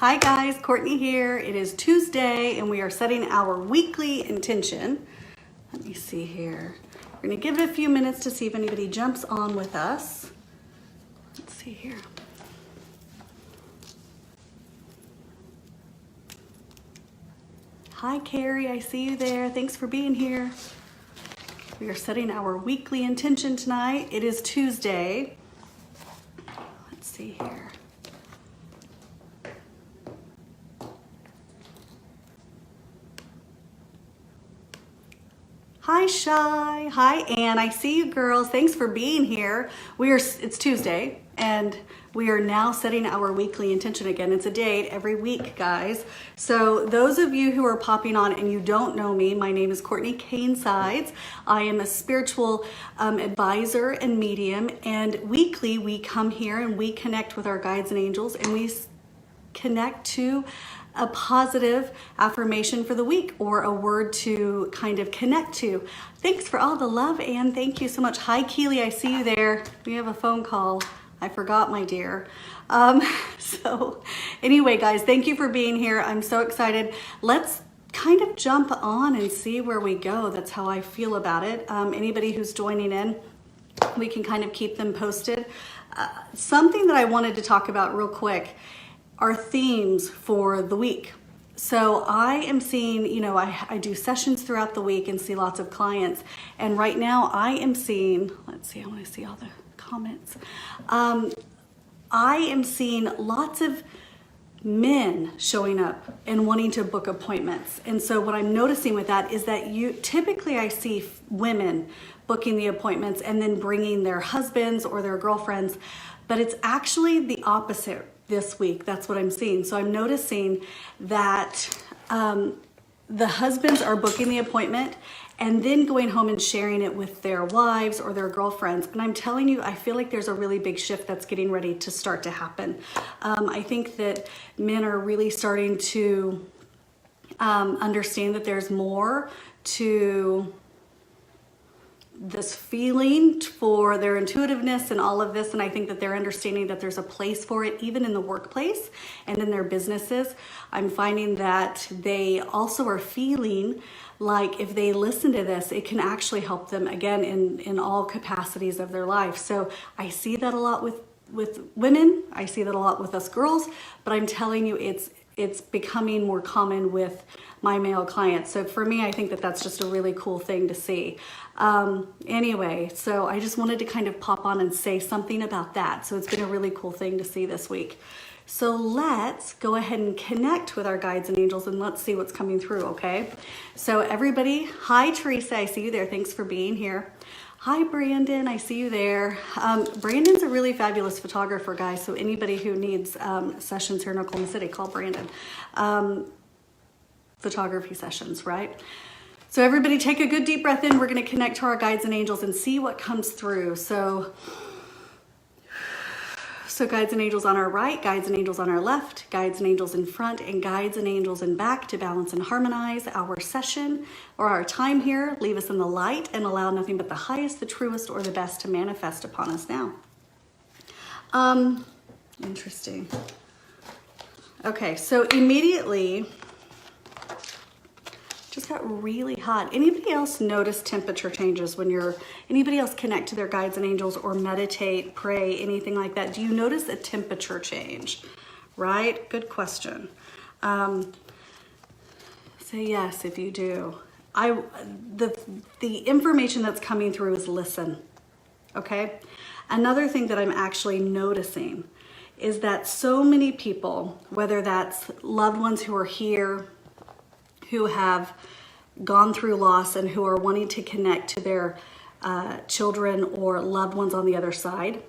Hi guys, Courtney here. It is Tuesday and we are setting our weekly intention. Let me see here. We're gonna give it a few minutes to see if anybody jumps on with us. Let's see here. Hi Carrie, I see you there. Thanks for being here. We are setting our weekly intention tonight. It is Tuesday. Let's see here. Hi Shy, hi Ann, I see you girls. Thanks for being here. It's Tuesday and we are now setting our weekly intention again. It's a date every week, guys. So those of you who are popping on and you don't know me, my name is Courtney Kane Sides. I am a spiritual advisor and medium, and weekly we come here and we connect with our guides and angels, and we connect to a positive affirmation for the week or a word to kind of connect to. Thanks for all the love, Anne. Thank you so much. Hi, Keely. I see you there. We have a phone call. I forgot, my dear. So anyway, guys, thank you for being here. I'm so excited. Let's kind of jump on and see where we go. That's how I feel about it. Anybody who's joining in, we can kind of keep them posted. Something that I wanted to talk about real quick are themes for the week. So I am seeing, I do sessions throughout the week and see lots of clients. And right now I am seeing, let's see, I want to see all the comments. I am seeing lots of men showing up and wanting to book appointments. And so what I'm noticing with that is that typically I see women booking the appointments and then bringing their husbands or their girlfriends, but it's actually the opposite this week. That's what I'm seeing. So I'm noticing that the husbands are booking the appointment and then going home and sharing it with their wives or their girlfriends. And I'm telling you, I feel like there's a really big shift that's getting ready to start to happen. I think that men are really starting to understand that there's more to this feeling for their intuitiveness and all of this. And I think that they're understanding that there's a place for it, even in the workplace and in their businesses. I'm finding that they also are feeling like if they listen to this, it can actually help them again in all capacities of their life. So I see that a lot with women. I see that a lot with us girls, but I'm telling you, it's becoming more common with my male clients. So for me, I think that that's just a really cool thing to see. Anyway, so I just wanted to kind of pop on and say something about that. So it's been a really cool thing to see this week. So let's go ahead and connect with our guides and angels and let's see what's coming through, okay? So everybody, hi Teresa, I see you there. Thanks for being here. Hi Brandon, I see you there. Brandon's a really fabulous photographer, guys. So anybody who needs sessions here in Oklahoma City, call Brandon. Photography sessions, right? So everybody take a good deep breath in. We're gonna connect to our guides and angels and see what comes through. So guides and angels on our right, guides and angels on our left, guides and angels in front, and guides and angels in back to balance and harmonize our session or our time here. Leave us in the light and allow nothing but the highest, the truest, or the best to manifest upon us now. Interesting. Okay, so immediately, just got really hot. Anybody else notice temperature changes when anybody else connect to their guides and angels or meditate, pray, anything like that? Do you notice a temperature change? Right? Good question. Say yes if you do. The information that's coming through is listen, okay? Another thing that I'm actually noticing is that so many people, whether that's loved ones who are here, who have gone through loss and who are wanting to connect to their children or loved ones on the other side.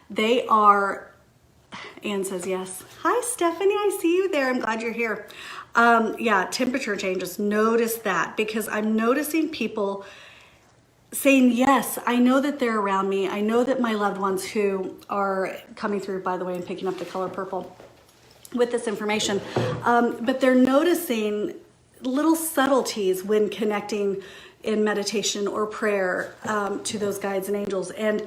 They are, Anne says yes. Hi Stephanie, I see you there. I'm glad you're here. Yeah, temperature changes, notice that, because I'm noticing people saying, yes, I know that they're around me. I know that my loved ones who are coming through, by the way, and picking up the color purple with this information, but they're noticing little subtleties when connecting in meditation or prayer to those guides and angels, and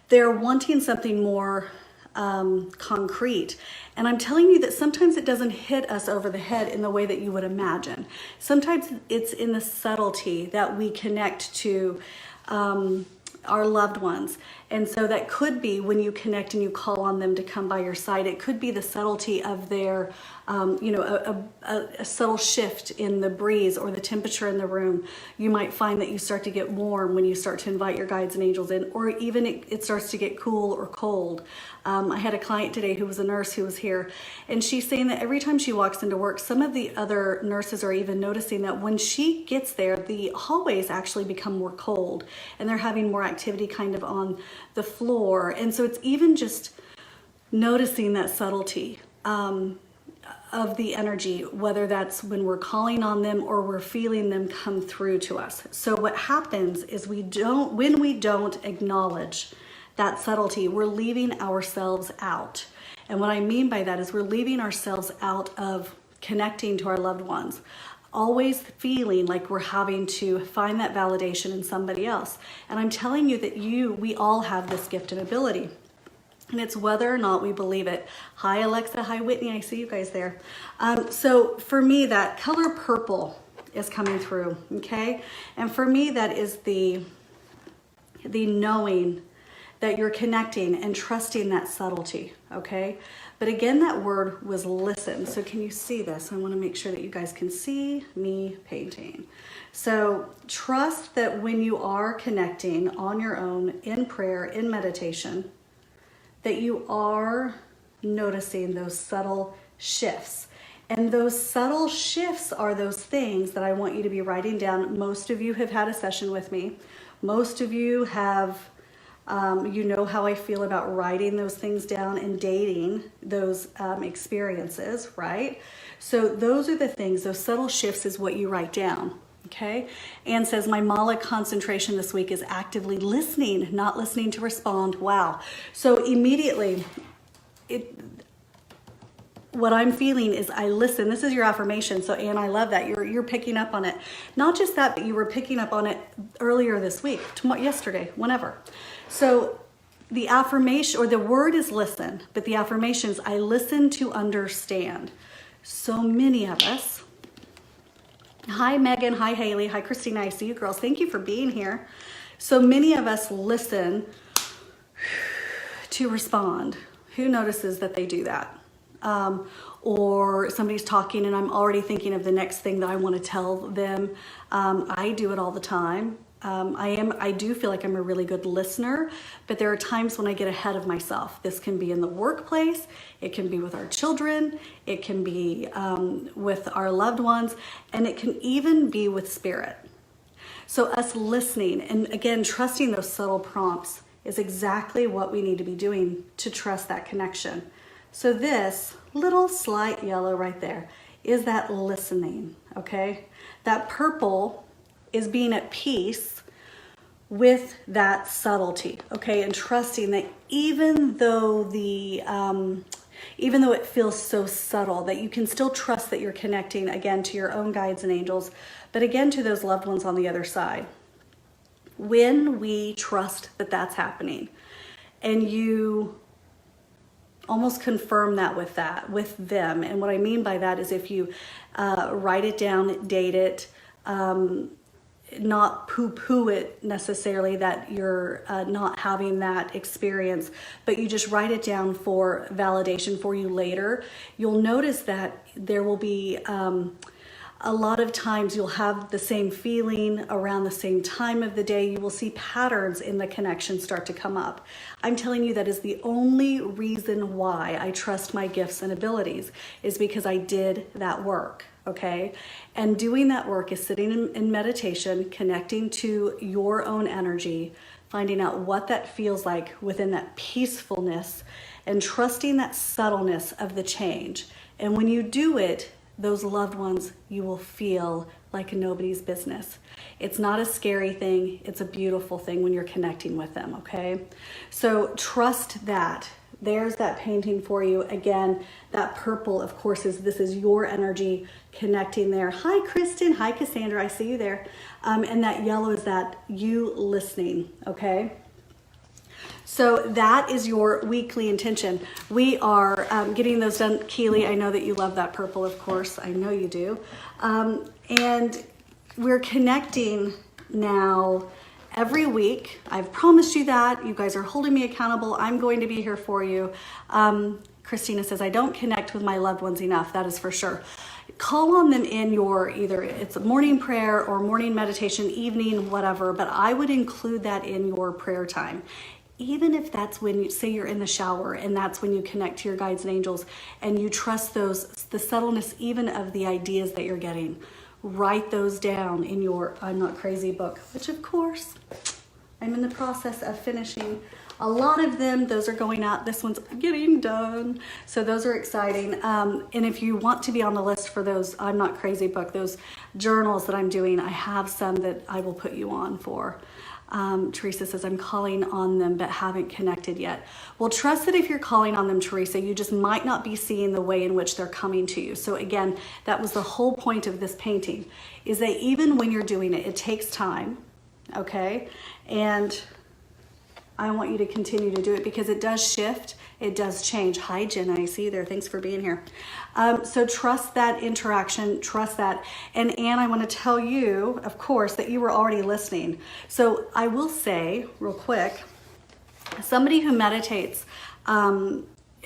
they're wanting something more concrete. And I'm telling you that sometimes it doesn't hit us over the head in the way that you would imagine. Sometimes it's in the subtlety that we connect to our loved ones. And so that could be when you connect and you call on them to come by your side. It could be the subtlety of their, a subtle shift in the breeze or the temperature in the room. You might find that you start to get warm when you start to invite your guides and angels in, or even it starts to get cool or cold. I had a client today who was a nurse who was here, and she's saying that every time she walks into work, some of the other nurses are even noticing that when she gets there, the hallways actually become more cold and they're having more activity kind of on the floor. And so it's even just noticing that subtlety of the energy, whether that's when we're calling on them or we're feeling them come through to us. So what happens is when we don't acknowledge that subtlety, we're leaving ourselves out. And what I mean by that is we're leaving ourselves out of connecting to our loved ones, always feeling like we're having to find that validation in somebody else. And I'm telling you that we all have this gift and ability. And it's whether or not we believe it. Hi, Alexa. Hi, Whitney. I see you guys there. So for me, that color purple is coming through, okay? And for me, that is the knowing that you're connecting and trusting that subtlety, okay? But again, that word was listen. So can you see this? I want to make sure that you guys can see me painting. So trust that when you are connecting on your own, in prayer, in meditation, that you are noticing those subtle shifts. And those subtle shifts are those things that I want you to be writing down. Most of you have had a session with me. Most of you have, you know how I feel about writing those things down and dating those experiences, right? So those are the things, those subtle shifts is what you write down. Okay, Anne says, my mala concentration this week is actively listening, not listening to respond. Wow. So immediately, what I'm feeling is I listen. This is your affirmation. So Anne, I love that. You're picking up on it. Not just that, but you were picking up on it earlier this week, yesterday, whenever. So the affirmation or the word is listen, but the affirmation is I listen to understand. So many of us. Hi, Megan. Hi, Haley. Hi, Christina. I see you girls. Thank you for being here. So many of us listen to respond. Who notices that they do that? Or somebody's talking and I'm already thinking of the next thing that I want to tell them. I do it all the time. I do feel like I'm a really good listener, but there are times when I get ahead of myself. This can be in the workplace, it can be with our children, it can be with our loved ones, and it can even be with spirit. So us listening and again, trusting those subtle prompts is exactly what we need to be doing to trust that connection. So this little slight yellow right there is that listening, okay? That purple is being at peace with that subtlety, okay? And trusting that even though it feels so subtle, that you can still trust that you're connecting again to your own guides and angels, but again to those loved ones on the other side. When we trust that that's happening and you almost confirm that with them. And what I mean by that is if you write it down, date it, not poo-poo it necessarily that you're not having that experience, but you just write it down for validation for you later, you'll notice that there will be a lot of times you'll have the same feeling around the same time of the day. You will see patterns in the connection start to come up. I'm telling you that is the only reason why I trust my gifts and abilities is because I did that work. Okay, and doing that work is sitting in meditation, connecting to your own energy, finding out what that feels like within that peacefulness and trusting that subtleness of the change. And when you do it, those loved ones, you will feel like nobody's business. It's not a scary thing. It's a beautiful thing when you're connecting with them, okay? So trust that. There's that painting for you. Again, that purple, of course, this is your energy connecting there. Hi, Kristen. Hi, Cassandra. I see you there. And that yellow is that you listening, okay? So that is your weekly intention. We are getting those done. Keely, I know that you love that purple, of course. I know you do. And we're connecting now every week. I've promised you that. You guys are holding me accountable. I'm going to be here for you. Christina says, I don't connect with my loved ones enough. That is for sure. Call on them in your, either it's a morning prayer or morning meditation, evening, whatever, but I would include that in your prayer time. Even if that's when you say you're in the shower and that's when you connect to your guides and angels and you trust those, the subtleness even of the ideas that you're getting. Write those down in your I'm Not Crazy book, which of course I'm in the process of finishing. A lot of them, those are going out. This one's getting done. So those are exciting. And if you want to be on the list for those I'm Not Crazy book, those journals that I'm doing, I have some that I will put you on for. Teresa says, I'm calling on them but haven't connected yet. Well, trust that if you're calling on them, Teresa, you just might not be seeing the way in which they're coming to you. So again, that was the whole point of this painting, is that even when you're doing it, it takes time, okay? And I want you to continue to do it because it does shift, it does change. Hi, Jen, I see you there. Thanks for being here. So trust that interaction, trust that. And Anne, I want to tell you, of course, that you were already listening. So I will say real quick, somebody who meditates,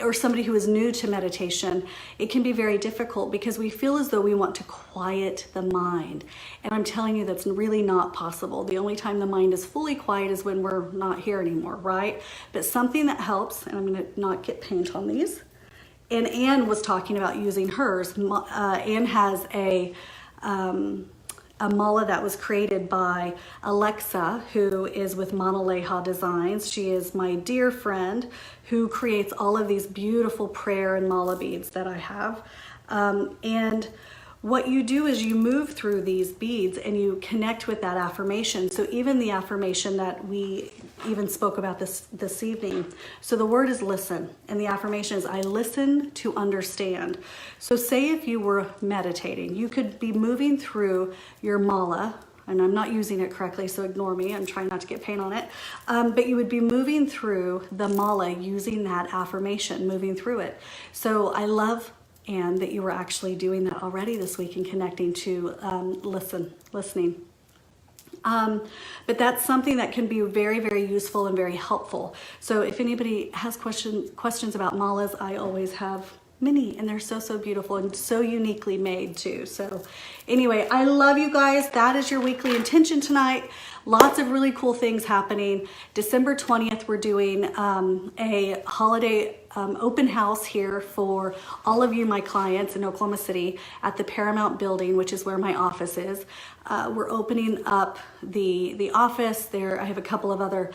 or somebody who is new to meditation, it can be very difficult because we feel as though we want to quiet the mind. And I'm telling you, that's really not possible. The only time the mind is fully quiet is when we're not here anymore, right? But something that helps, and I'm gonna not get paint on these. And Anne was talking about using hers. Anne has a mala that was created by Alexa, who is with Monaleha Designs. She is my dear friend who creates all of these beautiful prayer and mala beads that I have. And what you do is you move through these beads and you connect with that affirmation. So even the affirmation that we even spoke about this evening. So the word is listen, and the affirmation is I listen to understand. So say if you were meditating, you could be moving through your mala, and I'm not using it correctly, so ignore me. I'm trying not to get paint on it. But you would be moving through the mala using that affirmation, moving through it. So I love, Anne, that you were actually doing that already this week and connecting to listening. But that's something that can be very, very useful and very helpful. So if anybody has questions about malas, I always have many, and they're so, so beautiful and so uniquely made too. So anyway, I love you guys. That is your weekly intention tonight. Lots of really cool things happening. December 20th, we're doing a holiday open house here for all of you, my clients in Oklahoma City at the Paramount building, which is where my office is. We're opening up the office there. I have a couple of other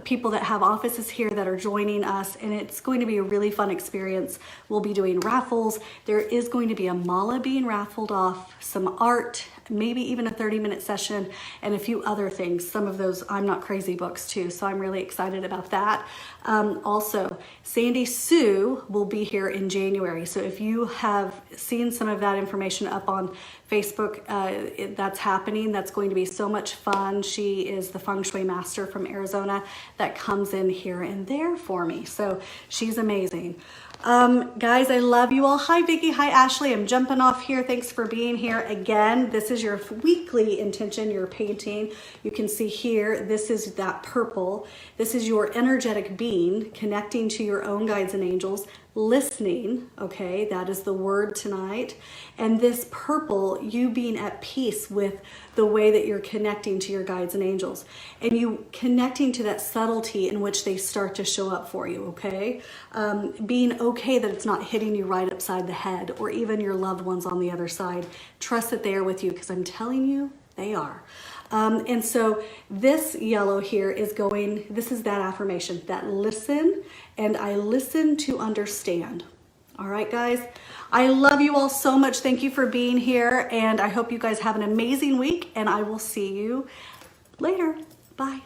people that have offices here that are joining us, and it's going to be a really fun experience. We'll be doing raffles. There is going to be a mala being raffled off, some art, maybe even a 30-minute session, and a few other things. Some of those I'm Not Crazy books too, so I'm really excited about that. Also, Sandy Sue will be here in January, so if you have seen some of that information up on Facebook, that's happening. That's going to be so much fun. She is the feng shui master from Arizona that comes in here and there for me, so she's amazing. Guys, I love you all. Hi, Vicki. Hi, Ashley. I'm jumping off here. Thanks for being here again. This is your weekly intention, your painting. You can see here, this is that purple. This is your energetic being connecting to your own guides and angels, listening. Okay, that is the word tonight. And this purple, you being at peace with the way that you're connecting to your guides and angels, and you connecting to that subtlety in which they start to show up for you, okay? Being okay that it's not hitting you right upside the head, or even your loved ones on the other side. Trust that they are with you, because I'm telling you, they are. And so this yellow here is going, this is that affirmation, that listen, and I listen to understand. All right, guys, I love you all so much. Thank you for being here, and I hope you guys have an amazing week, and I will see you later. Bye.